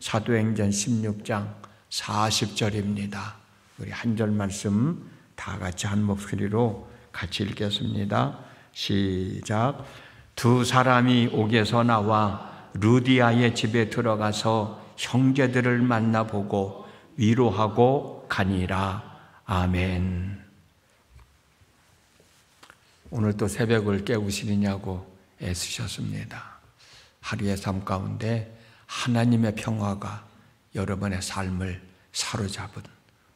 사도행전 16장 40절입니다. 우리 한 절 말씀 다 같이 한 목소리로 같이 읽겠습니다. 시작. 두 사람이 옥에서 나와 루디아의 집에 들어가서 형제들을 만나보고 위로하고 가니라. 아멘. 오늘 또 새벽을 깨우시느냐고 애쓰셨습니다. 하루의 삶 가운데 하나님의 평화가 여러분의 삶을 사로잡은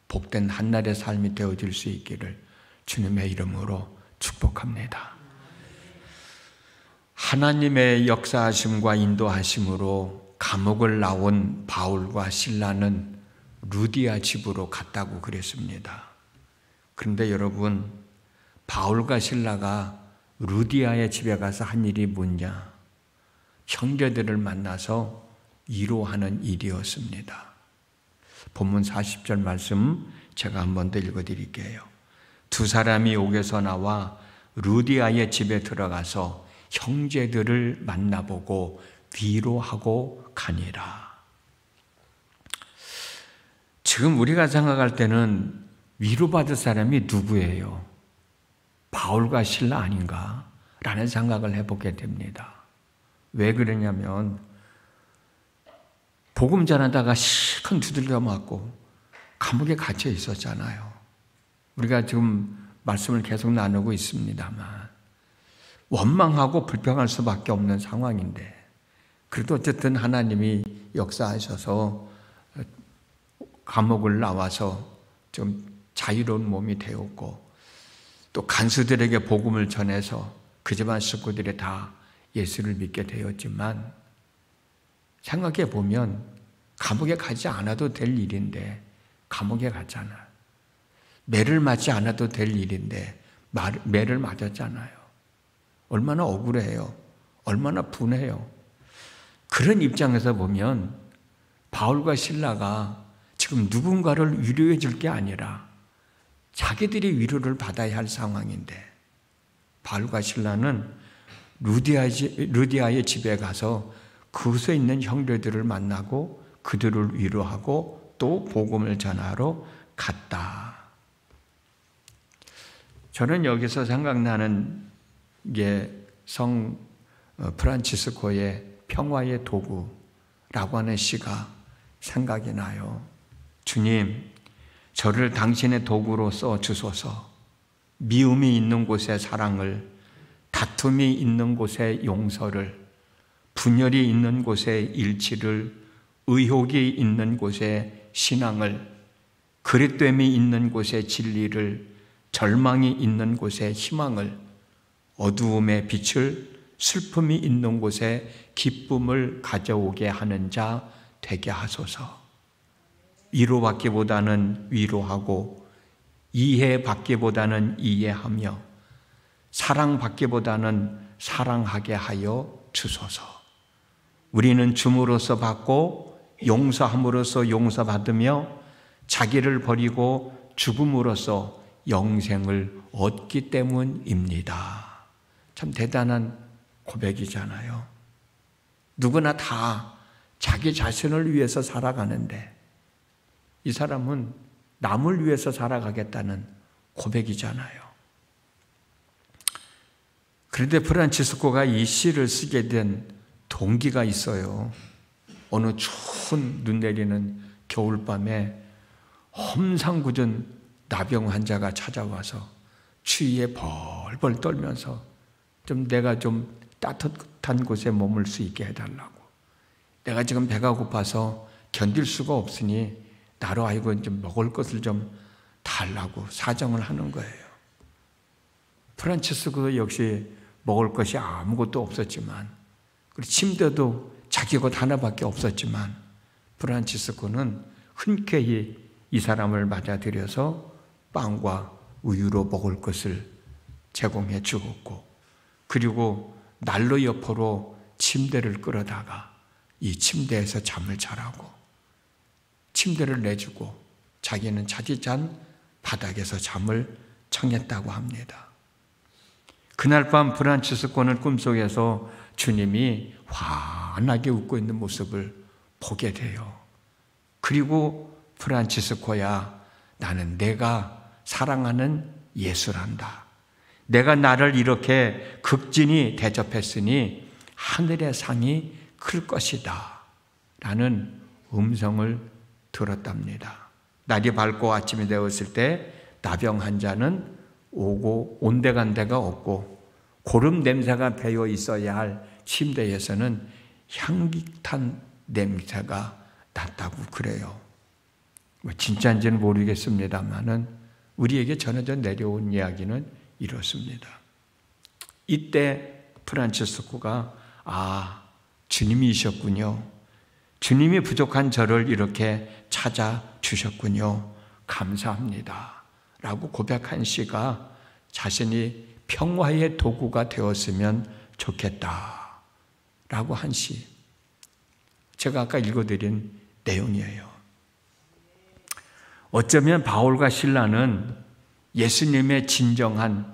복된 한날의 삶이 되어질 수 있기를 주님의 이름으로 축복합니다. 하나님의 역사하심과 인도하심으로 감옥을 나온 바울과 실라는 루디아 집으로 갔다고 그랬습니다. 그런데 여러분, 바울과 실라가 루디아의 집에 가서 한 일이 뭐냐? 형제들을 만나서 위로하는 일이었습니다. 본문 40절 말씀 제가 한 번 더 읽어드릴게요. 두 사람이 옥에서 나와 루디아의 집에 들어가서 형제들을 만나보고 위로하고 가니라. 지금 우리가 생각할 때는 위로받을 사람이 누구예요? 바울과 실라 아닌가? 라는 생각을 해보게 됩니다. 왜 그러냐면 복음 전하다가 실컷 두들겨 맞고 감옥에 갇혀 있었잖아요. 우리가 지금 말씀을 계속 나누고 있습니다만 원망하고 불평할 수밖에 없는 상황인데 그래도 어쨌든 하나님이 역사하셔서 감옥을 나와서 좀 자유로운 몸이 되었고 또 간수들에게 복음을 전해서 그 집안 식구들이 다 예수를 믿게 되었지만 생각해 보면 감옥에 가지 않아도 될 일인데 감옥에 갔잖아요. 매를 맞지 않아도 될 일인데 매를 맞았잖아요. 얼마나 억울해요. 얼마나 분해요. 그런 입장에서 보면 바울과 실라가 지금 누군가를 위로해 줄 게 아니라 자기들이 위로를 받아야 할 상황인데 바울과 실라는 루디아의 집에 가서 그곳에 있는 형제들을 만나고 그들을 위로하고 또 복음을 전하러 갔다. 저는 여기서 생각나는 게 성 프란치스코의 평화의 도구라고 하는 시가 생각이 나요. 주님, 저를 당신의 도구로 써 주소서. 미움이 있는 곳에 사랑을, 다툼이 있는 곳에 용서를, 분열이 있는 곳에 일치를, 의혹이 있는 곳에 신앙을, 그릇됨이 있는 곳에 진리를, 절망이 있는 곳에 희망을, 어두움의 빛을, 슬픔이 있는 곳에 기쁨을 가져오게 하는 자 되게 하소서. 위로받기보다는 위로하고 이해받기보다는 이해하며 사랑받기보다는 사랑하게 하여 주소서. 우리는 줌으로써 받고 용서함으로써 용서받으며 자기를 버리고 죽음으로써 영생을 얻기 때문입니다. 참 대단한 고백이잖아요. 누구나 다 자기 자신을 위해서 살아가는데 이 사람은 남을 위해서 살아가겠다는 고백이잖아요. 그런데 프란치스코가 이 시를 쓰게 된 동기가 있어요. 어느 추운 눈 내리는 겨울밤에 험상궂은 나병 환자가 찾아와서 추위에 벌벌 떨면서 내가 좀 따뜻한 곳에 머물 수 있게 해달라고. 내가 지금 배가 고파서 견딜 수가 없으니 나로 하여금 좀 먹을 것을 좀 달라고 사정을 하는 거예요. 프란치스코 역시 먹을 것이 아무것도 없었지만 그리고 침대도 자기 것 하나밖에 없었지만 프란치스코는 흔쾌히 이 사람을 맞아들여서 빵과 우유로 먹을 것을 제공해 주었고 그리고 난로 옆으로 침대를 끌어다가 이 침대에서 잠을 자라고 침대를 내주고 자기는 자지 잔 바닥에서 잠을 청했다고 합니다. 그날 밤 프란치스코는 꿈속에서 주님이 환하게 웃고 있는 모습을 보게 돼요. 그리고 프란치스코야, 나는 내가 사랑하는 예수란다. 내가 나를 이렇게 극진히 대접했으니 하늘의 상이 클 것이다 라는 음성을 들었답니다. 날이 밝고 아침이 되었을 때 나병 환자는 오고 온데간데가 없고 고름 냄새가 배어 있어야 할 침대에서는 향기탄 냄새가 났다고 그래요. 진짜인지는 모르겠습니다만은 우리에게 전해져 내려온 이야기는 이렇습니다. 이때 프란치스코가 주님이셨군요. 주님이 부족한 저를 이렇게 찾아주셨군요. 감사합니다 라고 고백한 시가 자신이 평화의 도구가 되었으면 좋겠다 라고 한 시, 제가 아까 읽어드린 내용이에요. 어쩌면 바울과 실라는 예수님의 진정한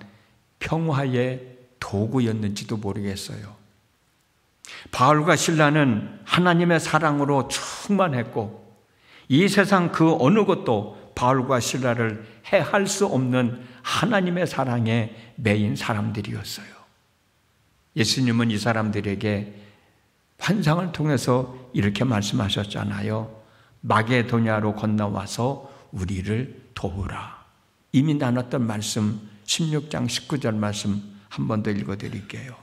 평화의 도구였는지도 모르겠어요. 바울과 실라는 하나님의 사랑으로 충만했고 이 세상 그 어느 것도 바울과 실라를 해할 수 없는 하나님의 사랑에 매인 사람들이었어요. 예수님은 이 사람들에게 환상을 통해서 이렇게 말씀하셨잖아요. 마게도냐로 건너와서 우리를 도우라. 이미 나눴던 말씀 16장 19절 말씀 한 번 더 읽어드릴게요.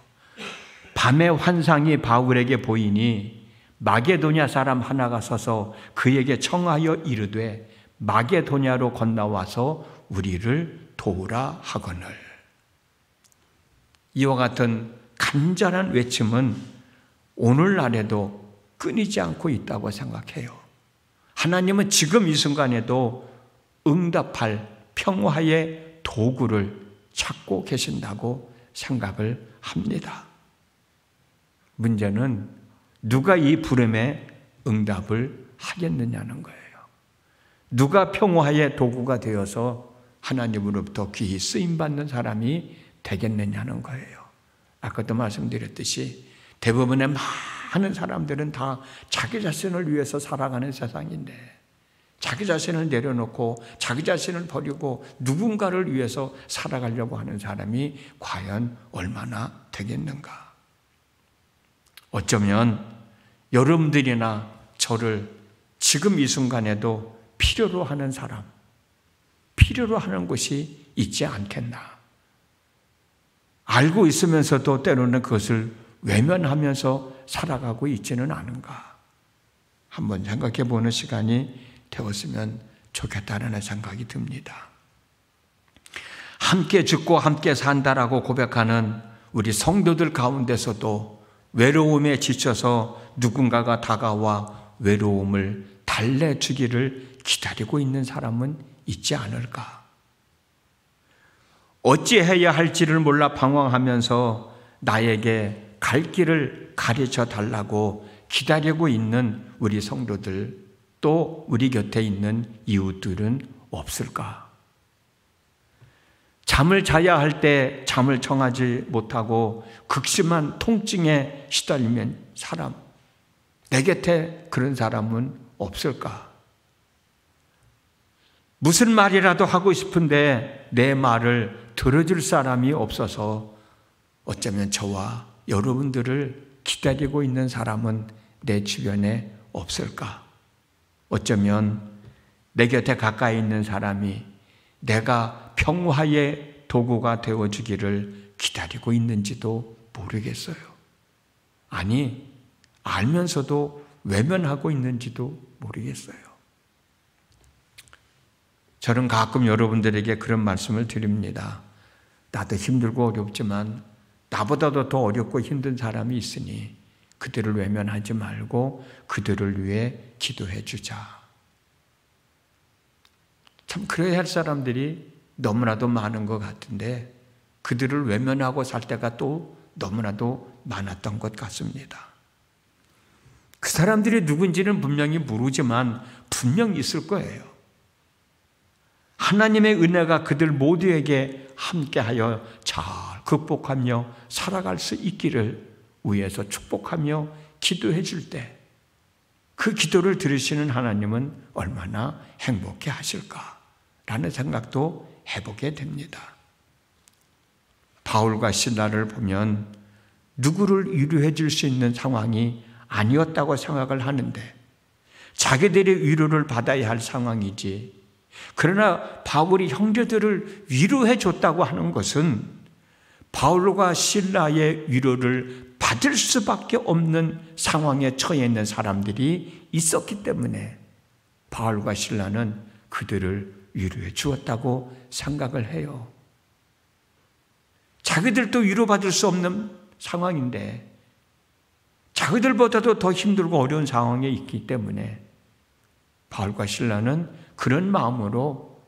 밤에 환상이 바울에게 보이니 마게도냐 사람 하나가 서서 그에게 청하여 이르되 마게도냐로 건너와서 우리를 도우라 하거늘. 이와 같은 간절한 외침은 오늘날에도 끊이지 않고 있다고 생각해요. 하나님은 지금 이 순간에도 응답할 평화의 도구를 찾고 계신다고 생각을 합니다. 문제는 누가 이 부름에 응답을 하겠느냐는 거예요. 누가 평화의 도구가 되어서 하나님으로부터 귀히 쓰임받는 사람이 되겠느냐는 거예요. 아까도 말씀드렸듯이 대부분의 많은 사람들은 다 자기 자신을 위해서 살아가는 세상인데 자기 자신을 내려놓고 자기 자신을 버리고 누군가를 위해서 살아가려고 하는 사람이 과연 얼마나 되겠는가. 어쩌면 여러분들이나 저를 지금 이 순간에도 필요로 하는 사람, 필요로 하는 것이 있지 않겠나. 알고 있으면서도 때로는 그것을 외면하면서 살아가고 있지는 않은가. 한번 생각해 보는 시간이 되었으면 좋겠다는 생각이 듭니다. 함께 죽고 함께 산다라고 고백하는 우리 성도들 가운데서도 외로움에 지쳐서 누군가가 다가와 외로움을 달래주기를 기다리고 있는 사람은 있지 않을까? 어찌해야 할지를 몰라 방황하면서 나에게 갈 길을 가르쳐 달라고 기다리고 있는 우리 성도들, 또 우리 곁에 있는 이웃들은 없을까? 잠을 자야 할 때 잠을 청하지 못하고 극심한 통증에 시달리는 사람, 내 곁에 그런 사람은 없을까? 무슨 말이라도 하고 싶은데 내 말을 들어줄 사람이 없어서 어쩌면 저와 여러분들을 기다리고 있는 사람은 내 주변에 없을까? 어쩌면 내 곁에 가까이 있는 사람이 내가 평화의 도구가 되어주기를 기다리고 있는지도 모르겠어요. 아니, 알면서도 외면하고 있는지도 모르겠어요. 저는 가끔 여러분들에게 그런 말씀을 드립니다. 나도 힘들고 어렵지만 나보다도 더 어렵고 힘든 사람이 있으니 그들을 외면하지 말고 그들을 위해 기도해 주자. 참 그래야 할 사람들이 너무나도 많은 것 같은데 그들을 외면하고 살 때가 또 너무나도 많았던 것 같습니다. 그 사람들이 누군지는 분명히 모르지만 분명히 있을 거예요. 하나님의 은혜가 그들 모두에게 함께하여 잘 극복하며 살아갈 수 있기를 위해서 축복하며 기도해 줄 때 그 기도를 들으시는 하나님은 얼마나 행복해 하실까라는 생각도 해보게 됩니다. 바울과 실라를 보면 누구를 위로해 줄 수 있는 상황이 아니었다고 생각을 하는데 자기들의 위로를 받아야 할 상황이지, 그러나 바울이 형제들을 위로해 줬다고 하는 것은 바울과 실라의 위로를 받을 수밖에 없는 상황에 처해 있는 사람들이 있었기 때문에 바울과 실라는 그들을 위로해 주었다고 생각을 해요. 자기들도 위로받을 수 없는 상황인데 자기들보다도 더 힘들고 어려운 상황에 있기 때문에 바울과 실라는 그런 마음으로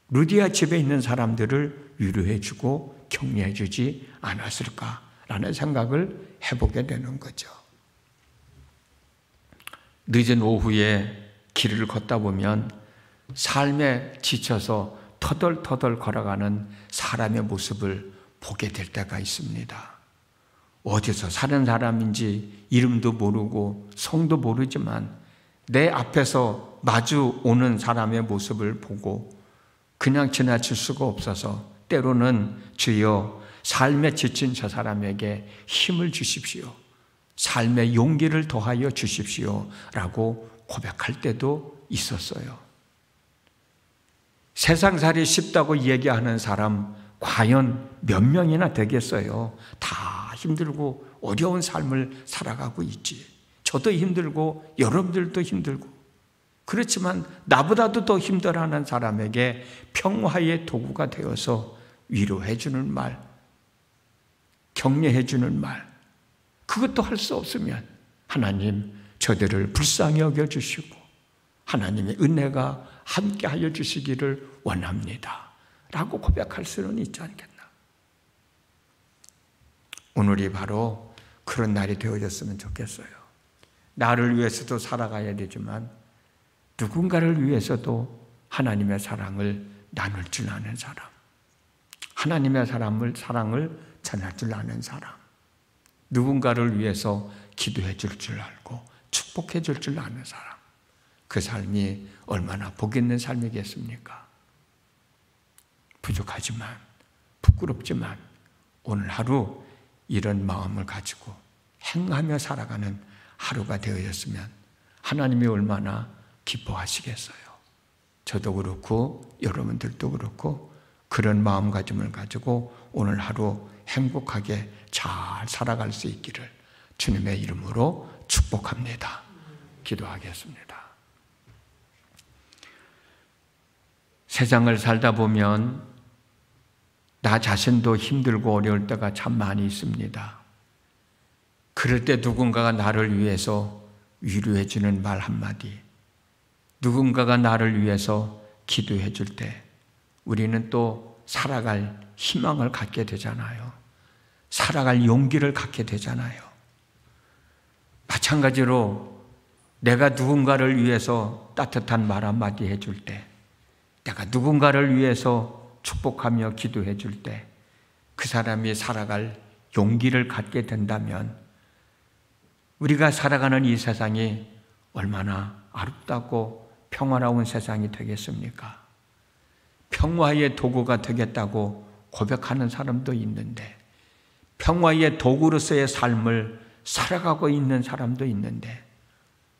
루디아 집에 있는 사람들을 위로해 주고 격려해 주지 않았을까라는 생각을 해보게 되는 거죠. 늦은 오후에 길을 걷다 보면 삶에 지쳐서 터덜터덜 걸어가는 사람의 모습을 보게 될 때가 있습니다. 어디서 사는 사람인지 이름도 모르고 성도 모르지만 내 앞에서 마주 오는 사람의 모습을 보고 그냥 지나칠 수가 없어서 때로는 주여 삶에 지친 저 사람에게 힘을 주십시오, 삶의 용기를 더하여 주십시오 라고 고백할 때도 있었어요. 세상살이 쉽다고 얘기하는 사람 과연 몇 명이나 되겠어요? 다 힘들고 어려운 삶을 살아가고 있지. 저도 힘들고 여러분들도 힘들고, 그렇지만 나보다도 더 힘들어하는 사람에게 평화의 도구가 되어서 위로해 주는 말, 격려해 주는 말, 그것도 할 수 없으면 하나님 저들을 불쌍히 여겨주시고 하나님의 은혜가 함께하여 주시기를 원합니다 라고 고백할 수는 있지 않겠나. 오늘이 바로 그런 날이 되어졌으면 좋겠어요. 나를 위해서도 살아가야 되지만 누군가를 위해서도 하나님의 사랑을 나눌 줄 아는 사람, 하나님의 사랑을 전할 줄 아는 사람, 누군가를 위해서 기도해 줄 줄 알고 축복해 줄 줄 아는 사람, 그 삶이 얼마나 복 있는 삶이겠습니까? 부족하지만, 부끄럽지만 오늘 하루 이런 마음을 가지고 행하며 살아가는 하루가 되어졌으면 하나님이 얼마나 기뻐하시겠어요. 저도 그렇고 여러분들도 그렇고 그런 마음가짐을 가지고 오늘 하루 행복하게 잘 살아갈 수 있기를 주님의 이름으로 축복합니다. 기도하겠습니다. 세상을 살다 보면 나 자신도 힘들고 어려울 때가 참 많이 있습니다. 그럴 때 누군가가 나를 위해서 위로해 주는 말 한마디, 누군가가 나를 위해서 기도해 줄 때 우리는 또 살아갈 희망을 갖게 되잖아요. 살아갈 용기를 갖게 되잖아요. 마찬가지로 내가 누군가를 위해서 따뜻한 말 한마디 해줄 때, 내가 누군가를 위해서 축복하며 기도해 줄 때 그 사람이 살아갈 용기를 갖게 된다면 우리가 살아가는 이 세상이 얼마나 아름답고 평화로운 세상이 되겠습니까? 평화의 도구가 되겠다고 고백하는 사람도 있는데, 평화의 도구로서의 삶을 살아가고 있는 사람도 있는데,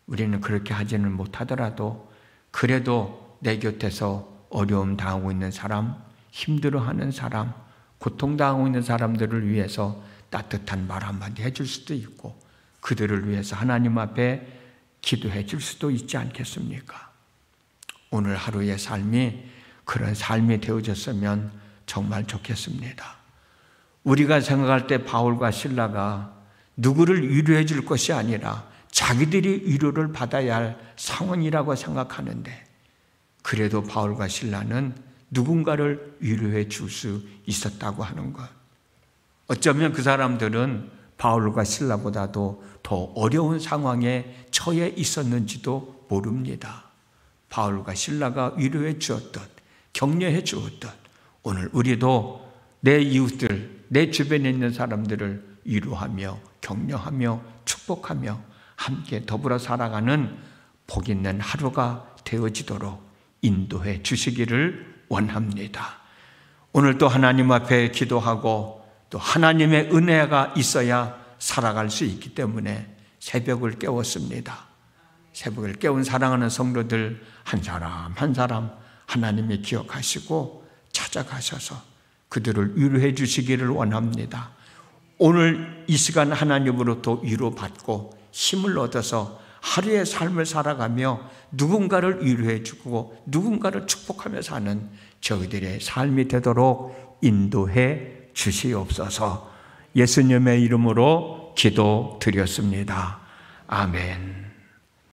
우리는 그렇게 하지는 못하더라도 그래도 내 곁에서 어려움 당하고 있는 사람, 힘들어하는 사람, 고통당하고 있는 사람들을 위해서 따뜻한 말 한마디 해줄 수도 있고 그들을 위해서 하나님 앞에 기도해 줄 수도 있지 않겠습니까? 오늘 하루의 삶이 그런 삶이 되어졌으면 정말 좋겠습니다. 우리가 생각할 때 바울과 실라가 누구를 위로해 줄 것이 아니라 자기들이 위로를 받아야 할 상황이라고 생각하는데, 그래도 바울과 실라는 누군가를 위로해 줄 수 있었다고 하는 것. 어쩌면 그 사람들은 바울과 실라보다도 더 어려운 상황에 처해 있었는지도 모릅니다. 바울과 실라가 위로해 주었듯 격려해 주었듯 오늘 우리도 내 이웃들, 내 주변에 있는 사람들을 위로하며 격려하며 축복하며 함께 더불어 살아가는 복 있는 하루가 되어지도록 인도해 주시기를 원합니다. 오늘 또 하나님 앞에 기도하고 또 하나님의 은혜가 있어야 살아갈 수 있기 때문에 새벽을 깨웠습니다. 새벽을 깨운 사랑하는 성도들 한 사람 한 사람 하나님이 기억하시고 찾아가셔서 그들을 위로해 주시기를 원합니다. 오늘 이 시간 하나님으로부터 위로받고 힘을 얻어서 하루의 삶을 살아가며 누군가를 위로해 주고 누군가를 축복하며 사는 저희들의 삶이 되도록 인도해 주시옵소서. 예수님의 이름으로 기도드렸습니다. 아멘.